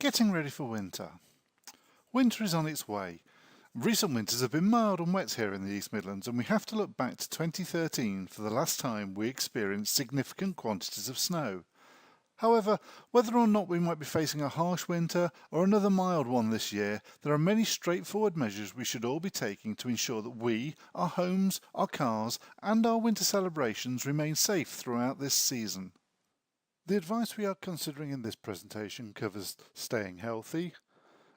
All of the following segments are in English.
Getting ready for winter. Winter is on its way. Recent winters have been mild and wet here in the East Midlands, and we have to look back to 2013 for the last time we experienced significant quantities of snow. However, whether or not we might be facing a harsh winter or another mild one this year, there are many straightforward measures we should all be taking to ensure that we, our homes, our cars and our winter celebrations remain safe throughout this season. The advice we are considering in this presentation covers staying healthy,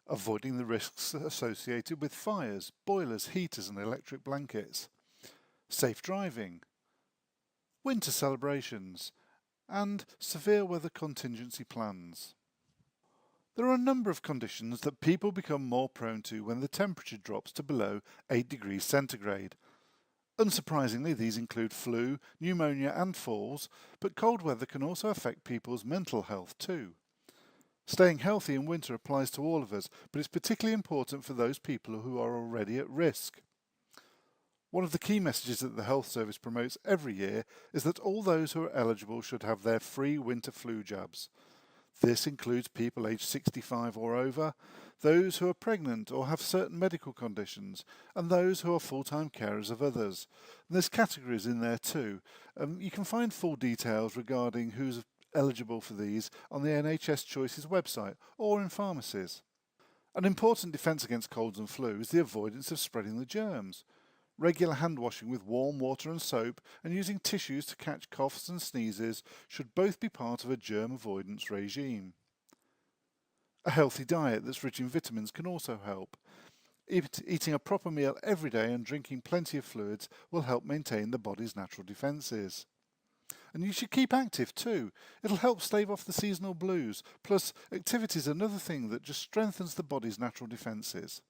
avoiding the risks associated with fires, boilers, heaters and electric blankets, safe driving, winter celebrations, and severe weather contingency plans. There are a number of conditions that people become more prone to when the temperature drops to below 8 degrees centigrade. Unsurprisingly, these include flu, pneumonia and falls, but cold weather can also affect people's mental health too. Staying healthy in winter applies to all of us, but it's particularly important for those people who are already at risk. One of the key messages that the Health Service promotes every year is that all those who are eligible should have their free winter flu jabs. This includes people aged 65 or over, those who are pregnant or have certain medical conditions, and those who are full-time carers of others. And there's categories in there too. You can find full details regarding who's eligible for these on the NHS Choices website or in pharmacies. An important defence against colds and flu is the avoidance of spreading the germs. Regular hand washing with warm water and soap and using tissues to catch coughs and sneezes should both be part of a germ avoidance regime. A healthy diet that's rich in vitamins can also help. Eating a proper meal every day and drinking plenty of fluids will help maintain the body's natural defences. And you should keep active too. It'll help stave off the seasonal blues. Plus, activity is another thing that just strengthens the body's natural defences.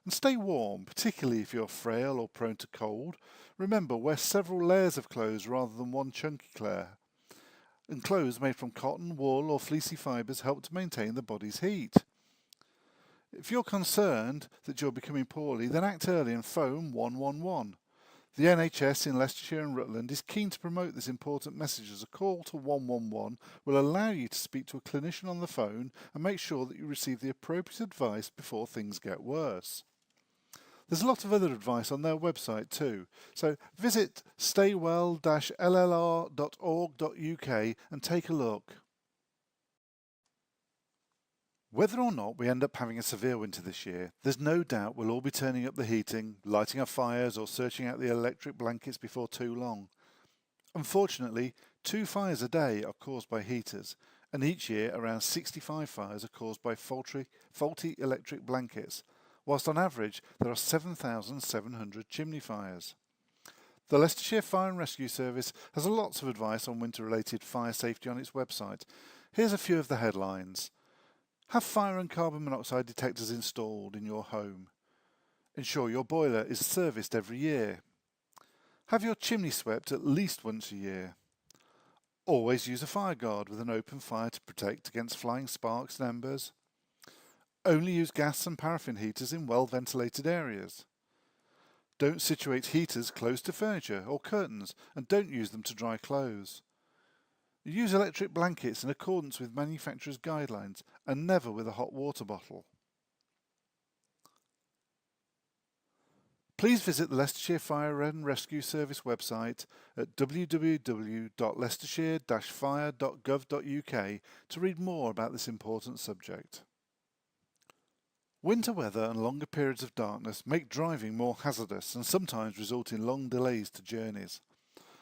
And stay warm, particularly if you're frail or prone to cold. Remember, wear several layers of clothes rather than one chunky layer. And clothes made from cotton, wool or fleecy fibres help to maintain the body's heat. If you're concerned that you're becoming poorly, then act early and phone 111. The NHS in Leicestershire and Rutland is keen to promote this important message, as a call to 111 will allow you to speak to a clinician on the phone and make sure that you receive the appropriate advice before things get worse. There's a lot of other advice on their website too, so visit staywell-llr.org.uk and take a look. Whether or not we end up having a severe winter this year, there's no doubt we'll all be turning up the heating, lighting our fires or searching out the electric blankets before too long. Unfortunately, 2 fires a day are caused by heaters, and each year around 65 fires are caused by faulty electric blankets, whilst on average there are 7,700 chimney fires. The Leicestershire Fire and Rescue Service has lots of advice on winter-related fire safety on its website. Here's a few of the headlines. Have fire and carbon monoxide detectors installed in your home. Ensure your boiler is serviced every year. Have your chimney swept at least once a year. Always use a fire guard with an open fire to protect against flying sparks and embers. Only use gas and paraffin heaters in well-ventilated areas. Don't situate heaters close to furniture or curtains, and don't use them to dry clothes. Use electric blankets in accordance with manufacturers' guidelines and never with a hot water bottle. Please visit the Leicestershire Fire and Rescue Service website at www.leicestershire-fire.gov.uk to read more about this important subject. Winter weather and longer periods of darkness make driving more hazardous and sometimes result in long delays to journeys.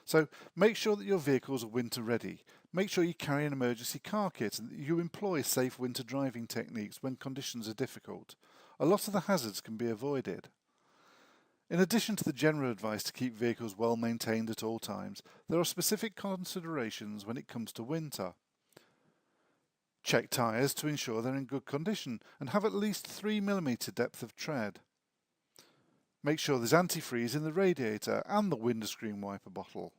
So make sure that your vehicles are winter ready. Make sure you carry an emergency car kit and that you employ safe winter driving techniques when conditions are difficult. A lot of the hazards can be avoided. In addition to the general advice to keep vehicles well maintained at all times, there are specific considerations when it comes to winter. Check tyres to ensure they're in good condition and have at least 3 mm depth of tread. Make sure there's antifreeze in the radiator and the windscreen wiper bottle.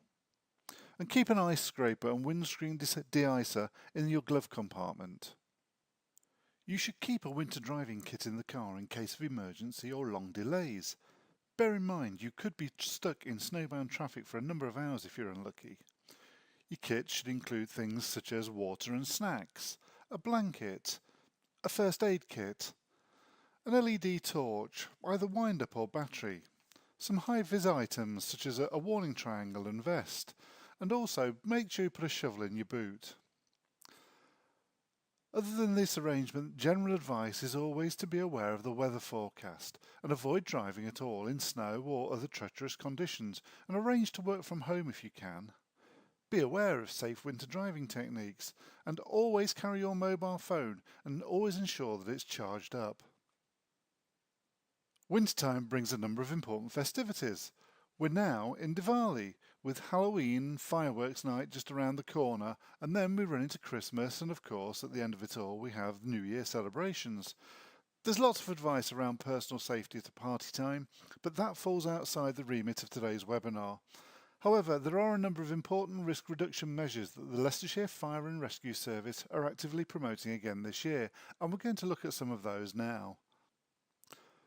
And keep an ice scraper and windscreen de-icer in your glove compartment. You should keep a winter driving kit in the car in case of emergency or long delays. Bear in mind you could be stuck in snowbound traffic for a number of hours if you're unlucky. Your kit should include things such as water and snacks, a blanket, a first aid kit, an LED torch, either wind-up or battery, some high-vis items such as a warning triangle and vest, and also make sure you put a shovel in your boot. Other than this arrangement, general advice is always to be aware of the weather forecast and avoid driving at all in snow or other treacherous conditions, and arrange to work from home if you can. Be aware of safe winter driving techniques and always carry your mobile phone and always ensure that it's charged up. Wintertime brings a number of important festivities. We're now in Diwali, with Halloween fireworks night just around the corner, and then we run into Christmas, and of course at the end of it all we have New Year celebrations. There's lots of advice around personal safety at a party time, but that falls outside the remit of today's webinar. However, there are a number of important risk reduction measures that the Leicestershire Fire and Rescue Service are actively promoting again this year, and we're going to look at some of those now.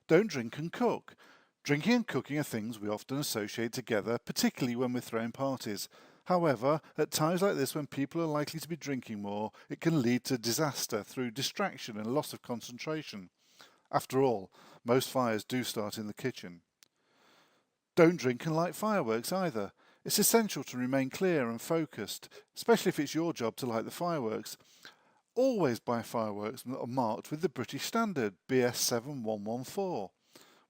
Don't drink and cook. Drinking and cooking are things we often associate together, particularly when we're throwing parties. However, at times like this when people are likely to be drinking more, it can lead to disaster through distraction and loss of concentration. After all, most fires do start in the kitchen. Don't drink and light fireworks either. It's essential to remain clear and focused, especially if it's your job to light the fireworks. Always buy fireworks that are marked with the British standard, BS 7114.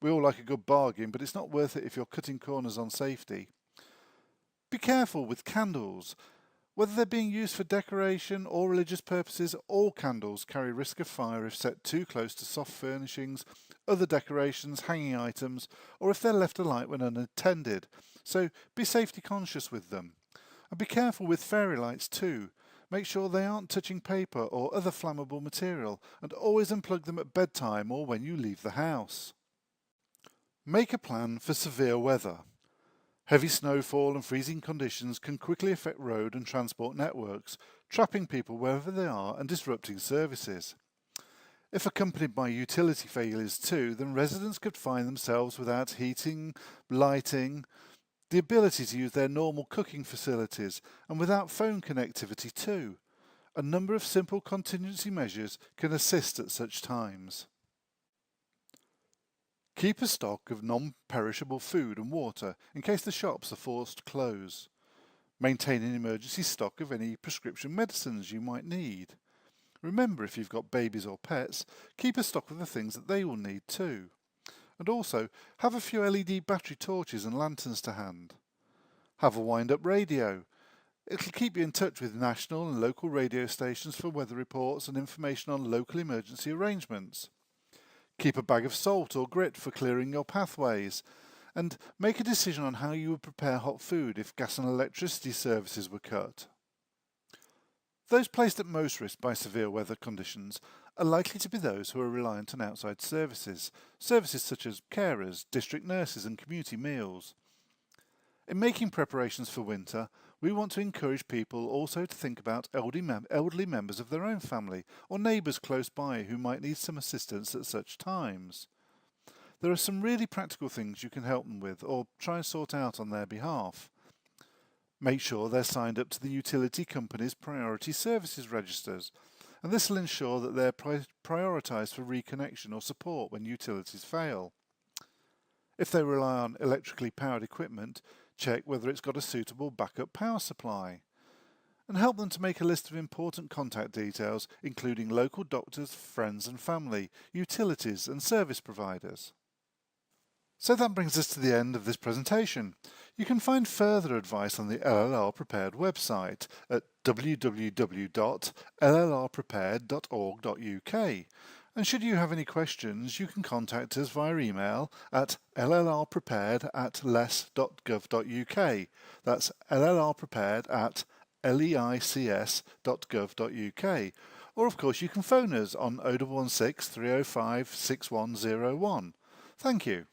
We all like a good bargain, but it's not worth it if you're cutting corners on safety. Be careful with candles. Whether they're being used for decoration or religious purposes, all candles carry risk of fire if set too close to soft furnishings, other decorations, hanging items, or if they're left alight when unattended. So be safety conscious with them. And be careful with fairy lights too. Make sure they aren't touching paper or other flammable material, and always unplug them at bedtime or when you leave the house. Make a plan for severe weather. Heavy snowfall and freezing conditions can quickly affect road and transport networks, trapping people wherever they are and disrupting services. If accompanied by utility failures too, then residents could find themselves without heating, lighting, the ability to use their normal cooking facilities, and without phone connectivity too. A number of simple contingency measures can assist at such times. Keep a stock of non-perishable food and water in case the shops are forced to close. Maintain an emergency stock of any prescription medicines you might need. Remember, if you've got babies or pets, keep a stock of the things that they will need too. And also, have a few LED battery torches and lanterns to hand. Have a wind-up radio. It'll keep you in touch with national and local radio stations for weather reports and information on local emergency arrangements. Keep a bag of salt or grit for clearing your pathways, and make a decision on how you would prepare hot food if gas and electricity services were cut. Those placed at most risk by severe weather conditions are likely to be those who are reliant on outside services such as carers, district nurses and community meals. In making preparations for winter, we want to encourage people also to think about elderly members of their own family or neighbours close by who might need some assistance at such times. There are some really practical things you can help them with or try and sort out on their behalf. Make sure they're signed up to the utility company's priority services registers, and this will ensure that they're prioritised for reconnection or support when utilities fail. If they rely on electrically powered equipment, check whether it's got a suitable backup power supply. And help them to make a list of important contact details, including local doctors, friends and family, utilities and service providers. So that brings us to the end of this presentation. You can find further advice on the LLR Prepared website at www.llrprepared.org.uk. And should you have any questions, you can contact us via email at llrprepared@les.gov.uk. That's llrprepared@leics.gov.uk. Or of course you can phone us on 0116 305 6101. Thank you.